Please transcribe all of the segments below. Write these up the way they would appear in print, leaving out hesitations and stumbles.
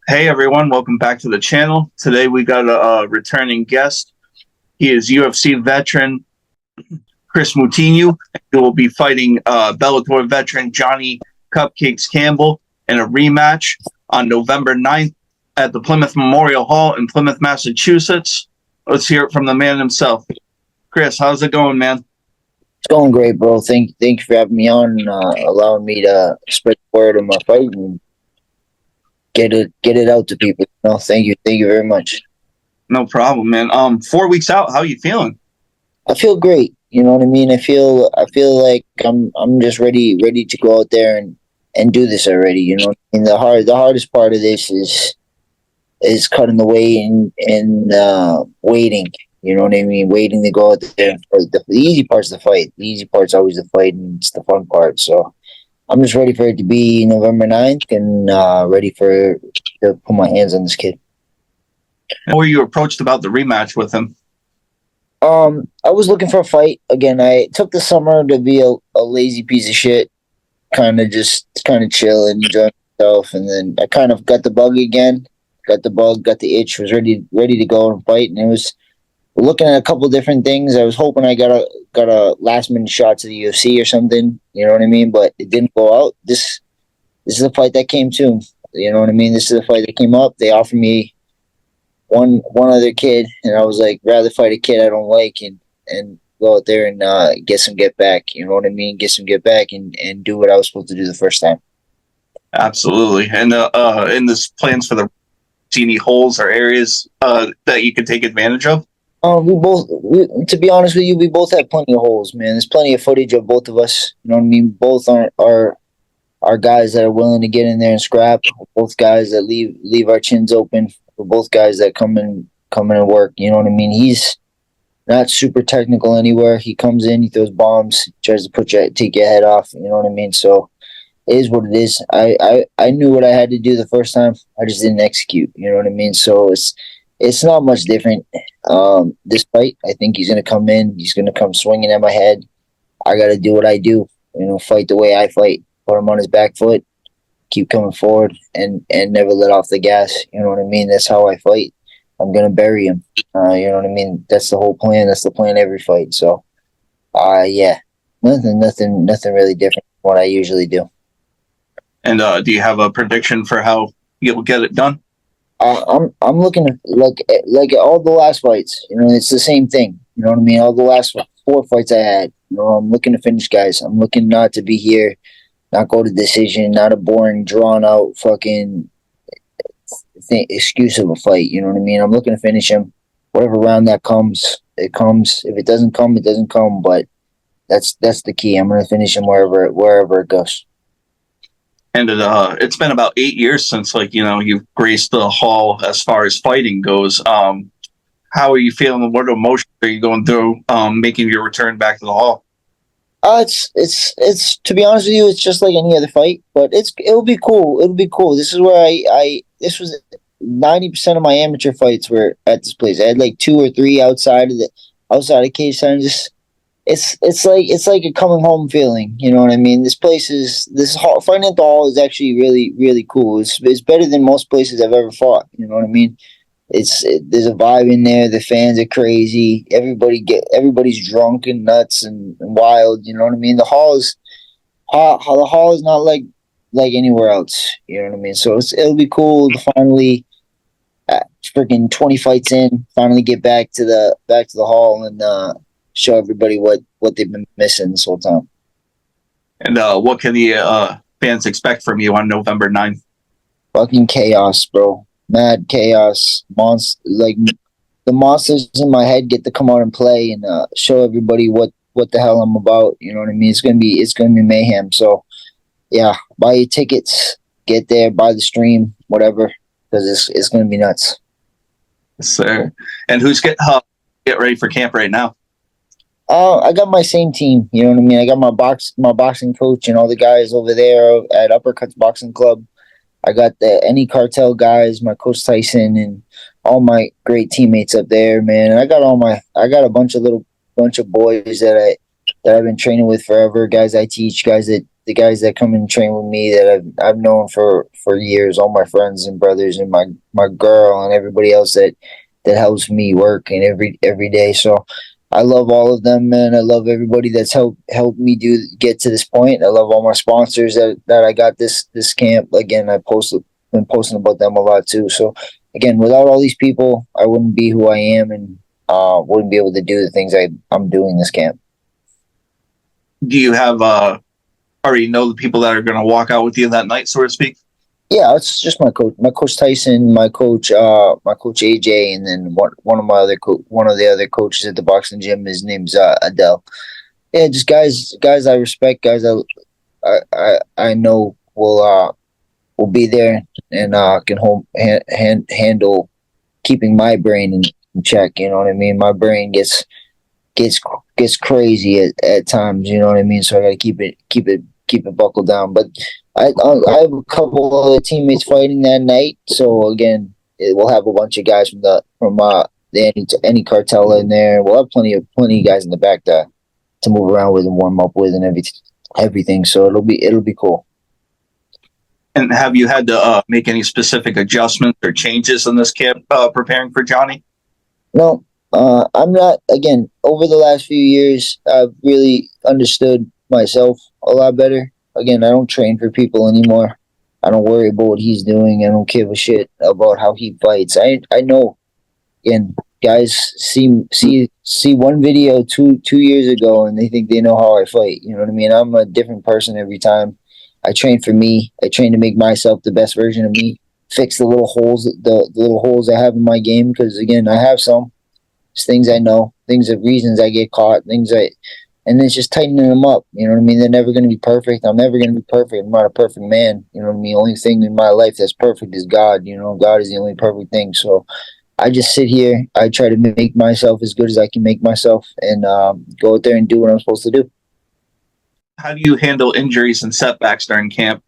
Hey everyone, welcome back to the channel. Today we got a returning guest. He is UFC veteran Kris Moutinho. He will be fighting Bellator veteran Johnny Cupcakes Campbell in a rematch on November 9th at the Plymouth Memorial Hall in Plymouth, Massachusetts. Let's hear it from the man himself. Kris, how's it going, man? It's going great, bro. Thank you for having me on and allowing me to spread the word of my fight and get it out to people. No, thank you very much. No problem, man. 4 weeks out, how you feeling? I feel great. You know what I mean. I feel like I'm just ready to go out there and do this already. You know, and the hardest part of this is cutting the weight and waiting. You know what I mean? Waiting to go out there. The easy part's the fight. The easy part's always the fight, and it's the fun part. So I'm just ready for it to be November 9th and ready to put my hands on this kid. How were you approached about the rematch with him? I was looking for a fight. Again, I took the summer to be a lazy piece of shit, kind of chill and enjoy myself. And then I kind of got the bug again, got the bug, got the itch, was ready to go and fight. And it was looking at a couple different things. I was hoping I got a last minute shot to the UFC or something. You know what I mean? But it didn't go out. This is a fight that came to. You know what I mean? This is a fight that came up. They offered me one other kid, and I was like, rather fight a kid I don't like and go out there and get some get back. You know what I mean? Get some get back and do what I was supposed to do the first time. Absolutely. And in this plans for the see any holes or areas that you could take advantage of? To be honest with you, we both have plenty of holes, man. There's plenty of footage of both of us. You know what I mean? Both are guys that are willing to get in there and scrap. Both guys that leave our chins open. We're both guys that come in and work. You know what I mean? He's not super technical anywhere. He comes in, he throws bombs, tries to take your head off. You know what I mean? So it is what it is. I knew what I had to do the first time. I just didn't execute. You know what I mean? So it's not much different. This fight, I think he's gonna come in. He's gonna come swinging at my head. I got to do what I do. You know, fight the way I fight. Put him on his back foot. Keep coming forward and never let off the gas. You know what I mean? That's how I fight. I'm gonna bury him. You know what I mean? That's the whole plan. That's the plan every fight. So, yeah, nothing really different from what I usually do. And do you have a prediction for how you'll get it done? I'm looking at like all the last fights. You know, it's the same thing. You know what I mean? All the last four fights I had. You know, I'm looking to finish guys. I'm looking not to be here, not go to decision, not a boring, drawn out fucking excuse of a fight. You know what I mean? I'm looking to finish him. Whatever round that comes, it comes. If it doesn't come, it doesn't come. But that's the key. I'm gonna finish him wherever it goes. And it's been about 8 years since, like, you've graced the hall as far as fighting goes. How are you feeling? What emotions are you going through making your return back to the hall? It's to be honest with you, it's just like any other fight, but it'll be cool. It'll be cool. This is where I this was 90% of my amateur fights were at this place. I had like two or three outside of cage time. Just it's like a coming home feeling. You know what I mean? This hall, fighting at the hall is actually really cool. It's better than most places I've ever fought. You know what I mean? There's a vibe in there. The fans are crazy. Everybody's drunk and nuts and wild. You know what I mean? The hall is not like anywhere else. You know what I mean? So it'll be cool to finally, freaking 20 fights in, finally get back to the hall and show everybody what they've been missing this whole time. And what can the fans expect from you on November 9th? Fucking chaos, bro. Mad chaos. Like the monsters in my head get to come out and play and show everybody what the hell I'm about. You know what I mean? It's gonna be mayhem. So yeah, buy your tickets, get there, buy the stream, whatever, because it's gonna be nuts. Yes, sir. And who's get ready for camp right now? I got my same team. You know what I mean? I got my boxing coach and all the guys over there at Uppercuts Boxing Club. I got the any cartel guys, my coach Tyson, and all my great teammates up there, man. And I got a bunch of boys that I've been training with forever. Guys I teach, guys the guys that come and train with me that I've known for years, all my friends and brothers and my girl and everybody else that helps me work and every day. So I love all of them, man. I love everybody that's helped me get to this point. I love all my sponsors that I got this camp. Again, been posting about them a lot too. So again, without all these people, I wouldn't be who I am and wouldn't be able to do the things I'm doing this camp. Do you have already know the people that are going to walk out with you that night, so to speak? Yeah, it's just my coach Tyson, my coach AJ, and then one of the other coaches at the boxing gym. His name's Adele. Yeah, just guys I respect, guys I know will be there and can handle keeping my brain in check. You know what I mean? My brain gets crazy at times. You know what I mean? So I got to keep it buckled down. But I have a couple other teammates fighting that night. So again, we'll have a bunch of guys from the any cartel in there. We'll have plenty of guys in the back to move around with and warm up with and everything. So it'll be cool. And have you had to make any specific adjustments or changes in this camp preparing for Johnny? No, I'm not. Again, over the last few years, I've really understood myself a lot better. Again, I don't train for people anymore. I don't worry about what he's doing. I don't give a shit about how he fights. I know. Again, guys see one video two years ago and they think they know how I fight. You know what I mean? I'm a different person every time. I train for me. I train to make myself the best version of me. Fix the little holes, the little holes I have in my game. Because again, I have some. It's things I know, reasons I get caught, and it's just tightening them up. You know what I mean? They're never going to be perfect. I'm never going to be perfect. I'm not a perfect man. You know what I mean? The only thing in my life that's perfect is God. You know, God is the only perfect thing. So I just sit here. I try to make myself as good as I can make myself and go out there and do what I'm supposed to do. How do you handle injuries and setbacks during camp?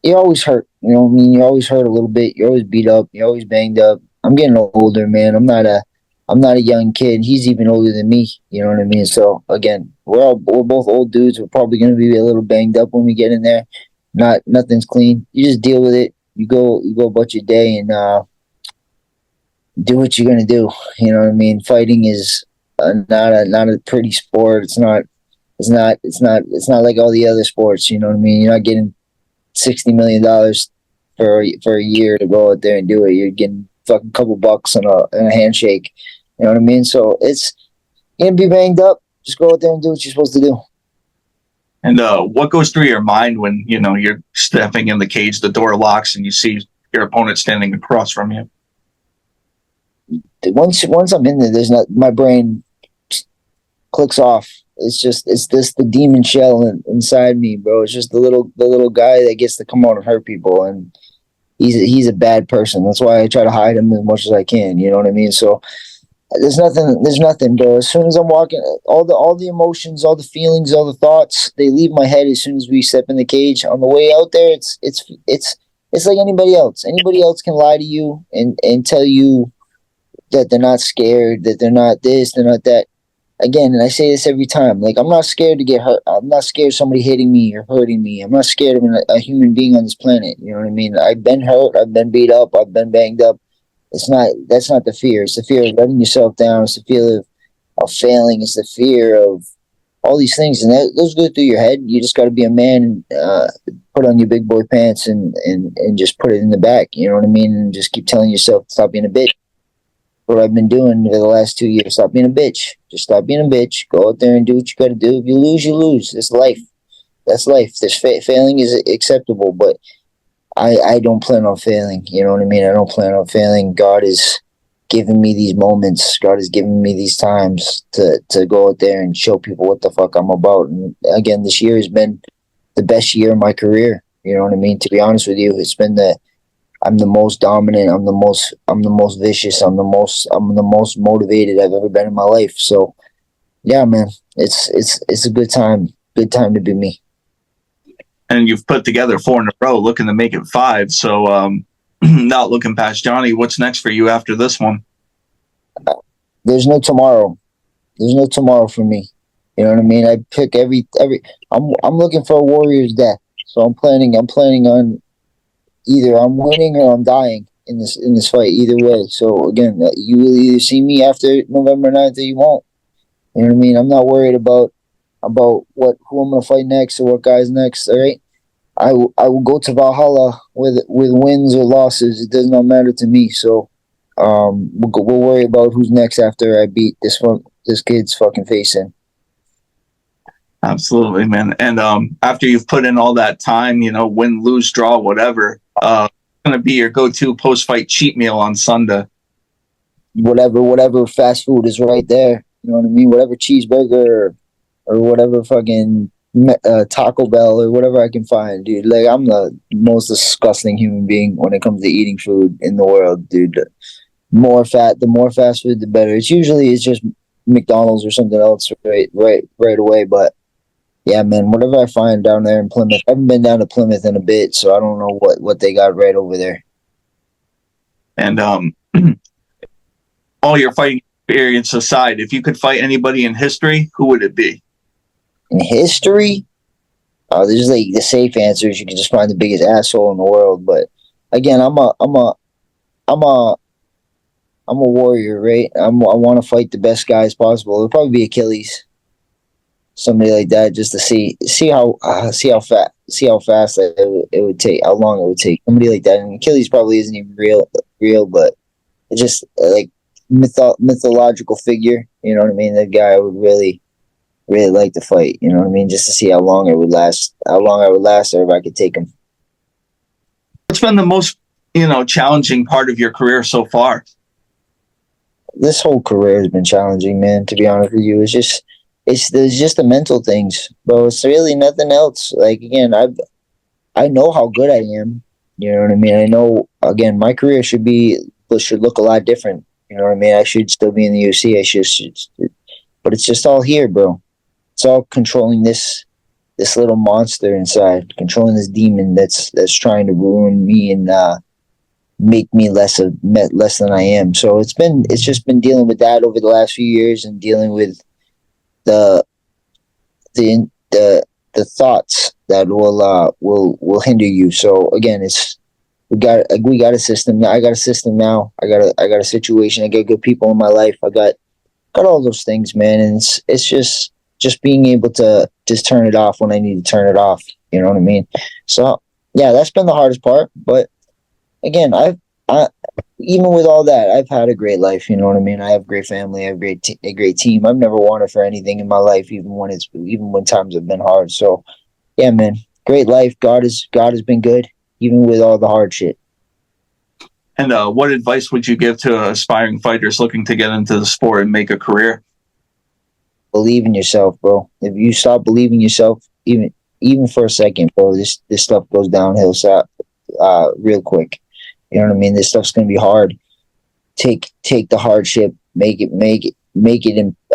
You're always hurt. You know what I mean? You're always hurt a little bit. You're always beat up. You're always banged up. I'm getting older, man. I'm not a young kid. He's even older than me. You know what I mean? So again, we're both old dudes. We're probably going to be a little banged up when we get in there. Nothing's clean. You just deal with it. You go about your day and do what you're going to do. You know what I mean? Fighting is not a pretty sport. It's not like all the other sports. You know what I mean? You're not getting $60 million for a year to go out there and do it. You're getting fucking couple bucks and a handshake. You know what I mean? So it's gonna be banged up. Just go out there and do what you're supposed to do. And what goes through your mind when you're stepping in the cage, the door locks, and you see your opponent standing across from you? Once I'm in there, my brain clicks off. It's the demon shell inside me, bro. It's just the little guy that gets to come out and hurt people, and he's a bad person. That's why I try to hide him as much as I can. You know what I mean? So there's nothing, bro. As soon as I'm walking, all the emotions, all the feelings, all the thoughts, they leave my head as soon as we step in the cage. On the way out there, it's like anybody else. Anybody else can lie to you and tell you that they're not scared, that they're not this, they're not that. Again, and I say this every time, like, I'm not scared to get hurt. I'm not scared of somebody hitting me or hurting me. I'm not scared of a human being on this planet. You know what I mean? I've been hurt. I've been beat up. I've been banged up. That's not the fear. It's the fear of letting yourself down. It's the fear of failing. It's the fear of all these things. And those go through your head. You just got to be a man and put on your big boy pants and just put it in the back. You know what I mean? And just keep telling yourself, stop being a bitch. What I've been doing for the last 2 years. Stop being a bitch. Just stop being a bitch. Go out there and do what you got to do. If you lose, you lose. It's life. That's life. Failing is acceptable, but I don't plan on failing. You know what I mean? I don't plan on failing. God is giving me these moments. God is giving me these times to go out there and show people what the fuck I'm about. And again, this year has been the best year of my career. You know what I mean? To be honest with you, it's been I'm the most dominant. I'm the most vicious. I'm the most motivated I've ever been in my life. So, yeah, man, it's a good time. Good time to be me. And you've put together 4 in a row, looking to make it 5. So, not looking past Johnny. What's next for you after this one? There's no tomorrow. There's no tomorrow for me. You know what I mean? I pick every. I'm looking for a warrior's death. So I'm planning on either I'm winning or I'm dying in this fight. Either way. So again, you will either see me after November 9th or you won't. You know what I mean? I'm not worried about who I'm gonna fight next or what guy's next. All right. I will go to Valhalla with wins or losses. It does not matter to me. So we'll worry about who's next after I beat this kid's fucking face in. Absolutely, man. And after you've put in all that time, win, lose, draw, whatever, going to be your go-to post-fight cheat meal on Sunday? Whatever fast food is right there. You know what I mean? Whatever cheeseburger or whatever fucking Taco Bell or whatever I can find, dude. Like, I'm the most disgusting human being when it comes to eating food in the world, dude. The more fast food, the better. It's just McDonald's or something else right away. But yeah, man, whatever I find down there in Plymouth. I haven't been down to Plymouth in a bit, so I don't know what they got right over there. And all your fighting experience aside, if you could fight anybody in history, who would it be? In history, there's like the safe answers. You can just find the biggest asshole in the world. But again, I'm a warrior, right? I want to fight the best guys possible. It'll probably be Achilles, somebody like that, just to see how fast it would take, how long it would take. Somebody like that, and Achilles probably isn't even real, but it's just like mythological figure. You know what I mean? That guy I would really like to fight. You know what I mean? Just to see how long it would last, or if I could take him. What's been the most challenging part of your career so far? This whole career has been challenging, man. To be honest with you, there's just the mental things, bro. It's really nothing else. Like, again, I know how good I am. You know what I mean? I know, again, my career should look a lot different. You know what I mean? I should still be in the UFC. But it's just all here, bro. It's all controlling this little monster inside, controlling this demon that's trying to ruin me and make me less than I am. So it's just been dealing with that over the last few years, and dealing with the thoughts that will hinder you. So again, we got a system. I got a system now. I got a situation. I got good people in my life. I got all those things, man. And it's just being able to just turn it off when I need to turn it off. You know what I mean? So yeah, that's been the hardest part. But again, I even with all that, I've had a great life. You know what I mean? I have a great family. I have a great team. I've never wanted for anything in my life, even when times have been hard. So yeah, man, great life. God has been good, even with all the hard shit. And what advice would you give to aspiring fighters looking to get into the sport and make a career? Believe in yourself, bro. If you stop believing yourself, even for a second, bro, this stuff goes downhill real quick. You know what I mean? This stuff's gonna be hard. Take the hardship, make it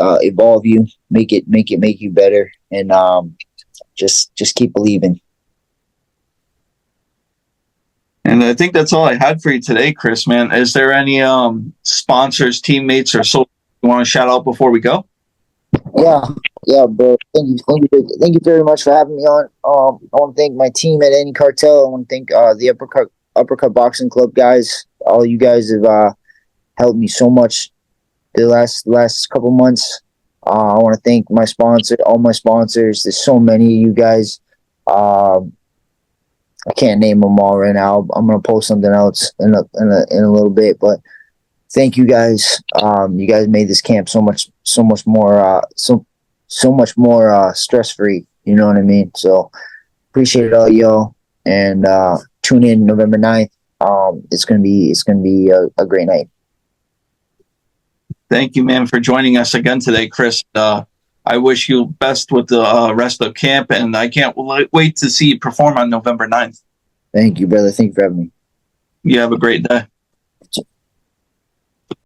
evolve you, make you better, and just keep believing. And I think that's all I had for you today, Kris, man. Is there any sponsors, teammates, or so you want to shout out before we go? Yeah, bro. Thank you very much for having me on. I want to thank my team at Any Cartel. I want to thank the Uppercut Boxing Club guys. All you guys have helped me so much the last couple months. I want to thank all my sponsors. There's so many of you guys. I can't name them all right now. I'm gonna post something else in a little bit, but thank you guys. You guys made this camp so much more stress free. You know what I mean? So appreciate it all, y'all, and tune in November 9th. It's gonna be a great night. Thank you, man, for joining us again today, Kris. I wish you best with the rest of camp, and I can't wait to see you perform on November 9th. Thank you, brother. Thank you for having me. You have a great day.